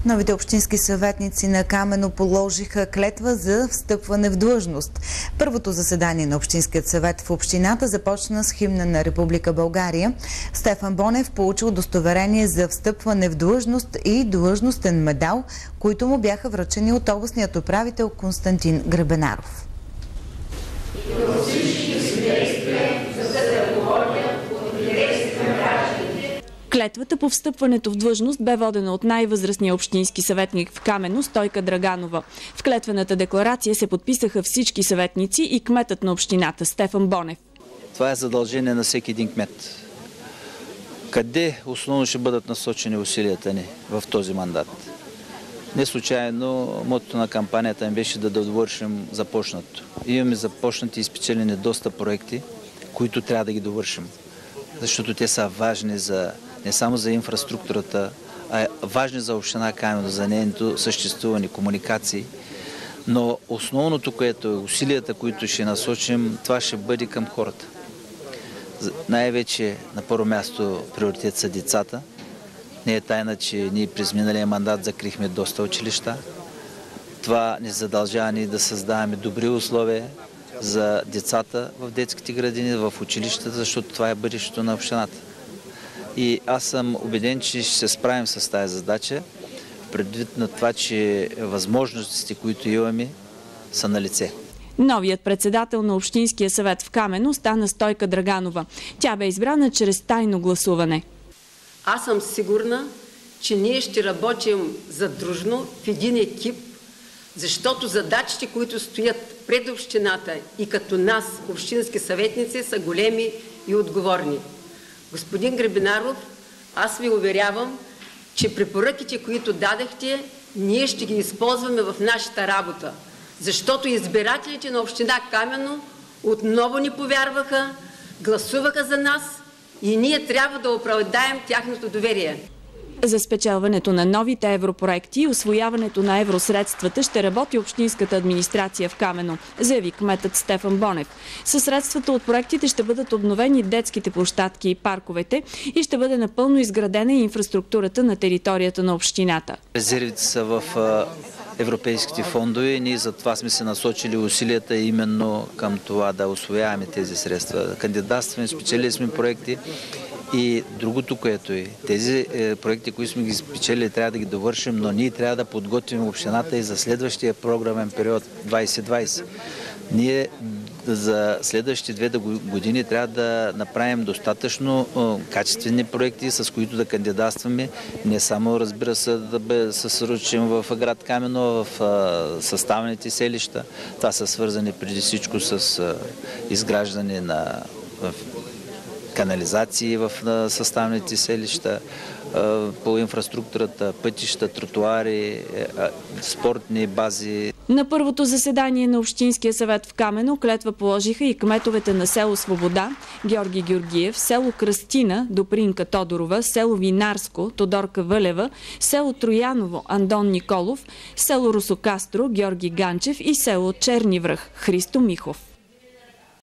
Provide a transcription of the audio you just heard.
Новите общински съветници на Камено положиха клетва за встъпване в длъжност. Първото заседание на Общинският съвет в общината започна с химна на Република България. Стефан Бонев получи удостоверение за встъпване в длъжност и длъжностен медал, които му бяха връчени от областният управител Константин Гребенаров. Клетвата по встъпването в длъжност бе водена от най-възрастния общински съветник в Камено Стойка Драганова. В клетвената декларация се подписаха всички съветници и кметът на общината Стефан Бонев. Това е задължение на всеки един кмет. Къде основно ще бъдат насочени усилията ни в този мандат? Не случайно мотото на кампанията ми беше да довършим започнато. Имаме започнати и спечелени доста проекти, които трябва да ги довършим. Защото те са важни не само за инфраструктурата, а важни за община Камено, за нейното съществуване, комуникации. Но основното, което е усилията, които ще насочим, това ще бъде към хората. Най-вече на първо място приоритет са децата. Не е тайна, че ние през миналия мандат закрихме доста училища. Това ни задължава да създаваме добри условия за децата в детските градини, в училищата, защото това е бъдещето на общината. И аз съм убеден, че ще се справим с тази задача, предвид на това, че възможностите, които имаме, са на лице. Новият председател на Общинския съвет в Камено стана Стойка Драганова. Тя бе избрана чрез тайно гласуване. Аз съм сигурна, че ние ще работим задружно в един екип, защото задачите, които стоят пред общината и като нас, общински съветници, са големи и отговорни. Господин Гребенаров, аз ви уверявам, че препоръките, които дадахте, ние ще ги използваме в нашата работа. Защото избирателите на община Камено отново ни повярваха, гласуваха за нас и ние трябва да оправдаем тяхното доверие. За спечелването на новите европроекти и усвояването на евросредствата ще работи общинската администрация в Камено, заяви кметът Стефан Бонев. Със средствата от проектите ще бъдат обновени детските площадки и парковете и ще бъде напълно изградена и инфраструктурата на територията на общината. Резервите са в европейските фондове и ние за това сме се насочили усилията именно към това да усвояваме тези средства. Кандидатстваме, спечелили сме проекти. И другото, което е, тези проекти, които сме ги спечелили, трябва да ги довършим, но ние трябва да подготвим общината и за следващия програмен период 2020. Ние за следващите 2 години трябва да направим достатъчно качествени проекти, с които да кандидатстваме. Не само, разбира се, да се съсредоточим в град Камено, в съставните селища. Това са свързани преди всичко с изграждане на канализации в съставните селища, по инфраструктурата, пътища, тротуари, спортни бази. На първото заседание на Общинския съвет в Камено клетва положиха и кметовете на село Свобода, Георги Георгиев, село Кръстина, Допринка Тодорова, село Винарско, Тодорка Вълева, село Трояново, Андон Николов, село Русокастро, Георги Ганчев и село Черни връх, Христо Михов.